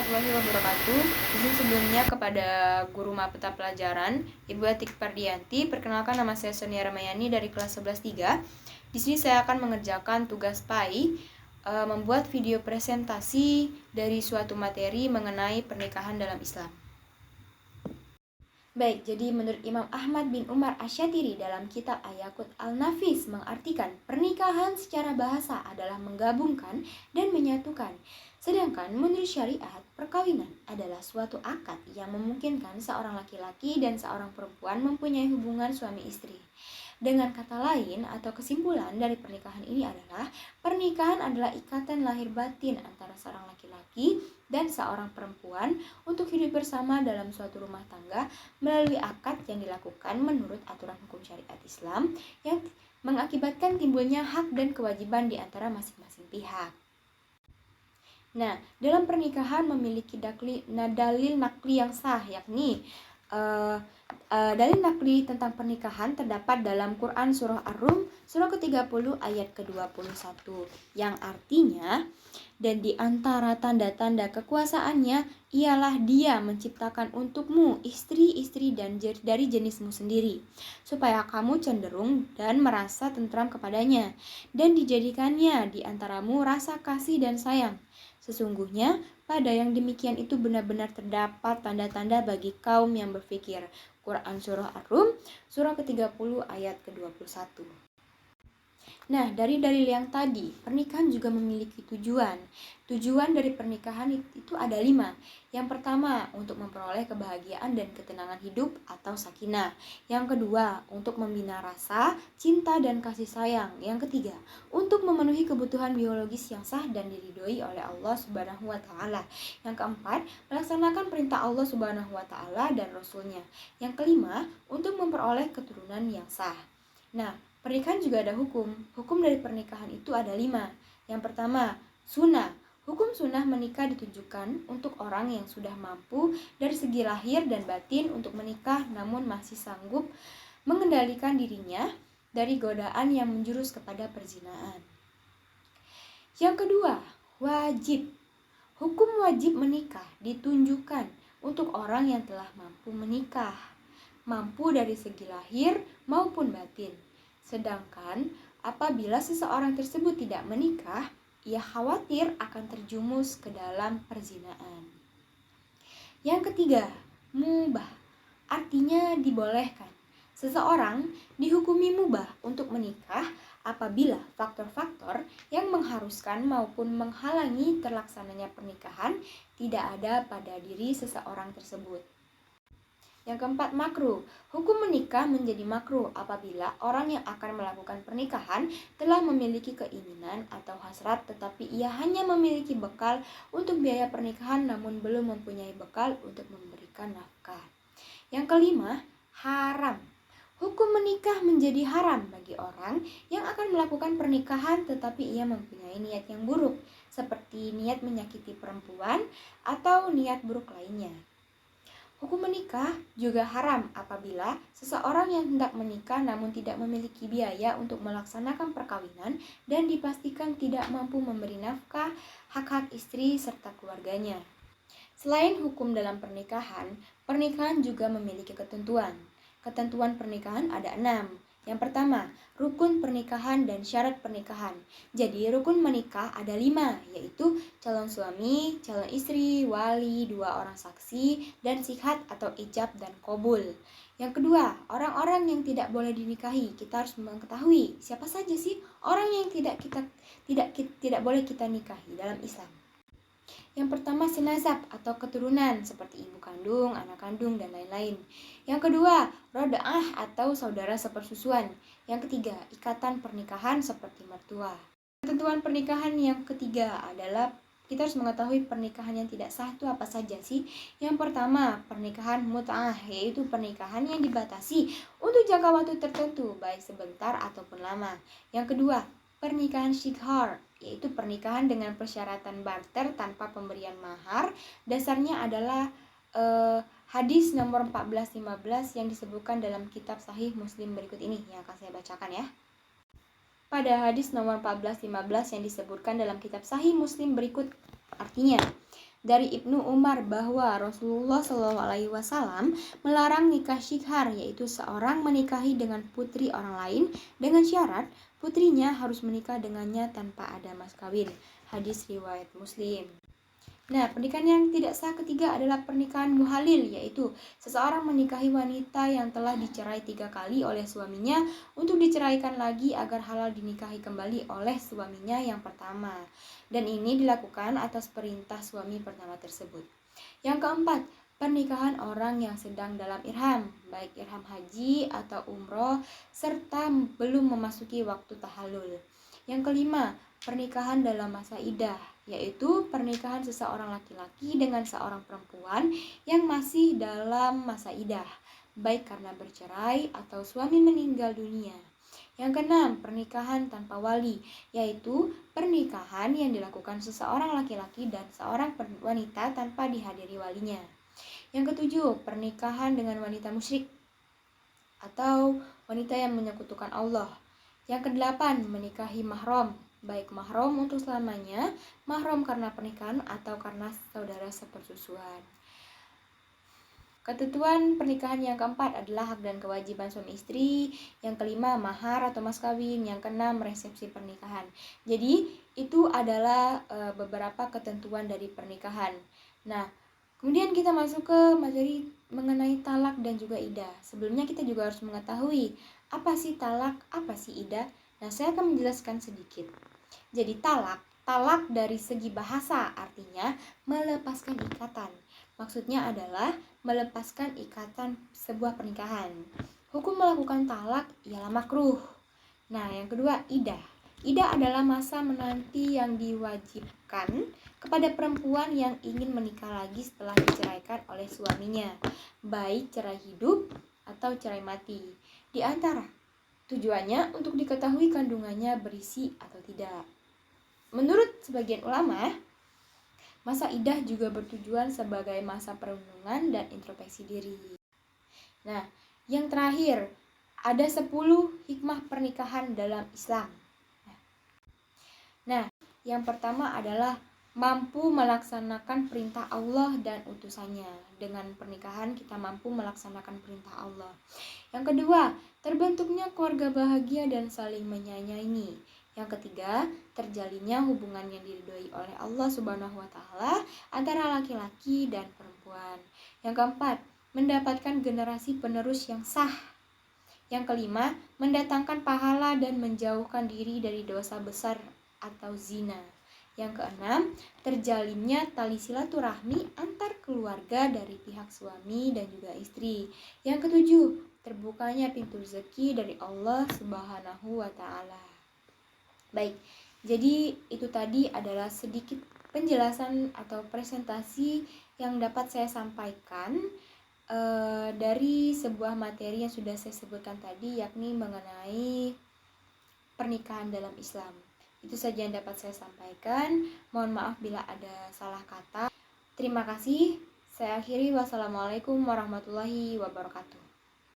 warahmatullahi wabarakatuh. Izin sebelumnya kepada guru mata pelajaran Ibu Atik Pardianti. Perkenalkan, nama saya Sonia Ramayani dari kelas 11-3. Di sini saya akan mengerjakan tugas PAI, membuat video presentasi dari suatu materi mengenai pernikahan dalam Islam. Baik, jadi menurut Imam Ahmad bin Umar Asyatiri dalam kitab Al-Yaqut Al-Nafis mengartikan pernikahan secara bahasa adalah menggabungkan dan menyatukan. Sedangkan menurut syariat, perkawinan adalah suatu akad yang memungkinkan seorang laki-laki dan seorang perempuan mempunyai hubungan suami istri. Dengan kata lain atau kesimpulan dari pernikahan ini adalah pernikahan adalah ikatan lahir batin antara seorang laki-laki dan seorang perempuan untuk hidup bersama dalam suatu rumah tangga melalui akad yang dilakukan menurut aturan hukum syariat Islam yang mengakibatkan timbulnya hak dan kewajiban di antara masing-masing pihak. Nah, dalam pernikahan memiliki dalil nakli yang sah, yakni dalil nakli tentang pernikahan terdapat dalam Quran Surah Ar-Rum surah ke-30 ayat ke-21 yang artinya, dan di antara tanda-tanda kekuasaannya ialah Dia menciptakan untukmu istri-istri dari jenismu sendiri, supaya kamu cenderung dan merasa tentram kepadanya, dan dijadikannya di antaramu rasa kasih dan sayang. Sesungguhnya pada yang demikian itu benar-benar terdapat tanda-tanda bagi kaum yang berfikir. Quran Surah Ar-Rum surah ke-30 ayat ke-21. Nah, dari dalil yang tadi, pernikahan juga memiliki tujuan. Tujuan dari pernikahan itu ada 5. Yang pertama, untuk memperoleh kebahagiaan dan ketenangan hidup atau sakinah. Yang kedua, untuk membina rasa, cinta, dan kasih sayang. Yang ketiga, untuk memenuhi kebutuhan biologis yang sah dan diridhoi oleh Allah Subhanahu wa Ta'ala. Yang keempat, melaksanakan perintah Allah Subhanahu wa Ta'ala dan Rasul-Nya. Yang kelima, untuk memperoleh keturunan yang sah. Nah, pernikahan juga ada hukum. Hukum dari pernikahan itu ada 5. Yang pertama, sunnah. Hukum sunnah menikah ditujukan untuk orang yang sudah mampu dari segi lahir dan batin untuk menikah namun masih sanggup mengendalikan dirinya dari godaan yang menjurus kepada perzinaan. Yang kedua, wajib. Hukum wajib menikah ditunjukkan untuk orang yang telah mampu menikah, mampu dari segi lahir maupun batin. Sedangkan apabila seseorang tersebut tidak menikah, ia khawatir akan terjumus ke dalam perzinaan. Yang ketiga, mubah, artinya dibolehkan. Seseorang dihukumi mubah untuk menikah apabila faktor-faktor yang mengharuskan maupun menghalangi terlaksananya pernikahan tidak ada pada diri seseorang tersebut. Yang keempat, makruh. Hukum menikah menjadi makruh apabila orang yang akan melakukan pernikahan telah memiliki keinginan atau hasrat tetapi ia hanya memiliki bekal untuk biaya pernikahan namun belum mempunyai bekal untuk memberikan nafkah. Yang kelima, haram. Hukum menikah menjadi haram bagi orang yang akan melakukan pernikahan tetapi ia mempunyai niat yang buruk, seperti niat menyakiti perempuan atau niat buruk lainnya. Hukum menikah juga haram apabila seseorang yang hendak menikah namun tidak memiliki biaya untuk melaksanakan perkawinan dan dipastikan tidak mampu memberi nafkah, hak-hak istri serta keluarganya. Selain hukum dalam pernikahan, pernikahan juga memiliki ketentuan. Ketentuan pernikahan ada 6. Yang pertama, rukun pernikahan dan syarat pernikahan. Jadi rukun menikah ada 5, yaitu calon suami, calon istri, wali, 2 orang saksi, dan sihat atau ijab dan qabul. Yang kedua, orang-orang yang tidak boleh dinikahi. Kita harus mengetahui siapa saja sih orang yang tidak boleh kita nikahi dalam Islam. Yang pertama, senasab atau keturunan seperti ibu kandung, anak kandung, dan lain-lain. Yang kedua, roda'ah atau saudara sepersusuan. Yang ketiga, ikatan pernikahan seperti mertua. Ketentuan pernikahan yang ketiga adalah kita harus mengetahui pernikahan yang tidak sah itu apa saja sih. Yang pertama, pernikahan mut'ah, yaitu pernikahan yang dibatasi untuk jangka waktu tertentu, baik sebentar ataupun lama. Yang kedua, pernikahan shighar, yaitu pernikahan dengan persyaratan barter tanpa pemberian mahar. Dasarnya adalah hadis nomor 1415 yang disebutkan dalam kitab Sahih Muslim berikut ini yang akan saya bacakan ya. Pada hadis nomor 1415 yang disebutkan dalam kitab Sahih Muslim berikut artinya, dari Ibnu Umar bahwa Rasulullah SAW melarang nikah syikhar, yaitu seorang menikahi dengan putri orang lain dengan syarat putrinya harus menikah dengannya tanpa ada mas kawin. Hadis riwayat Muslim. Nah, pernikahan yang tidak sah ketiga adalah pernikahan muhalil, yaitu seseorang menikahi wanita yang telah dicerai 3 kali oleh suaminya untuk diceraikan lagi agar halal dinikahi kembali oleh suaminya yang pertama. Dan ini dilakukan atas perintah suami pertama tersebut. Yang keempat, pernikahan orang yang sedang dalam ihram, baik ihram haji atau umroh, serta belum memasuki waktu tahallul. Yang kelima, pernikahan dalam masa idah, yaitu pernikahan seseorang laki-laki dengan seorang perempuan yang masih dalam masa idah, baik karena bercerai atau suami meninggal dunia. Yang keenam, pernikahan tanpa wali, yaitu pernikahan yang dilakukan seseorang laki-laki dan seorang wanita tanpa dihadiri walinya. Yang ketujuh, pernikahan dengan wanita musyrik atau wanita yang menyekutukan Allah. Yang kedelapan, menikahi mahram, baik mahram untuk selamanya, mahram karena pernikahan atau karena saudara sepersusuan. Ketentuan pernikahan yang keempat adalah hak dan kewajiban suami istri. Yang kelima, mahar atau mas kawin. Yang keenam, resepsi pernikahan. Jadi itu adalah beberapa ketentuan dari pernikahan. Nah, kemudian kita masuk ke materi mengenai talak dan juga idah. Sebelumnya kita juga harus mengetahui apa sih talak, apa sih idah. Nah, saya akan menjelaskan sedikit. Jadi talak dari segi bahasa artinya melepaskan ikatan. Maksudnya adalah melepaskan ikatan sebuah pernikahan. Hukum melakukan talak ialah makruh. Nah, yang kedua, idah. Idah adalah masa menanti yang diwajibkan kepada perempuan yang ingin menikah lagi setelah diceraikan oleh suaminya, baik cerai hidup atau cerai mati. Di antara tujuannya untuk diketahui kandungannya berisi atau tidak. Menurut sebagian ulama, masa idah juga bertujuan sebagai masa perlindungan dan introspeksi diri. Nah, yang terakhir, ada 10 hikmah pernikahan dalam Islam. Nah, yang pertama adalah mampu melaksanakan perintah Allah dan utusannya. Dengan pernikahan kita mampu melaksanakan perintah Allah. Yang kedua, terbentuknya keluarga bahagia dan saling menyayangi. Yang ketiga, terjalinnya hubungan yang diridhoi oleh Allah Subhanahu wa taala antara laki-laki dan perempuan. Yang keempat, mendapatkan generasi penerus yang sah. Yang kelima, mendatangkan pahala dan menjauhkan diri dari dosa besar atau zina. Yang keenam, terjalinnya tali silaturahmi antar keluarga dari pihak suami dan juga istri. Yang ketujuh, terbukanya pintu rezeki dari Allah Subhanahu wa taala. Baik, jadi itu tadi adalah sedikit penjelasan atau presentasi yang dapat saya sampaikan dari sebuah materi yang sudah saya sebutkan tadi, yakni mengenai pernikahan dalam Islam. Itu saja yang dapat saya sampaikan. Mohon maaf bila ada salah kata. Terima kasih. Saya akhiri. Wassalamualaikum warahmatullahi wabarakatuh.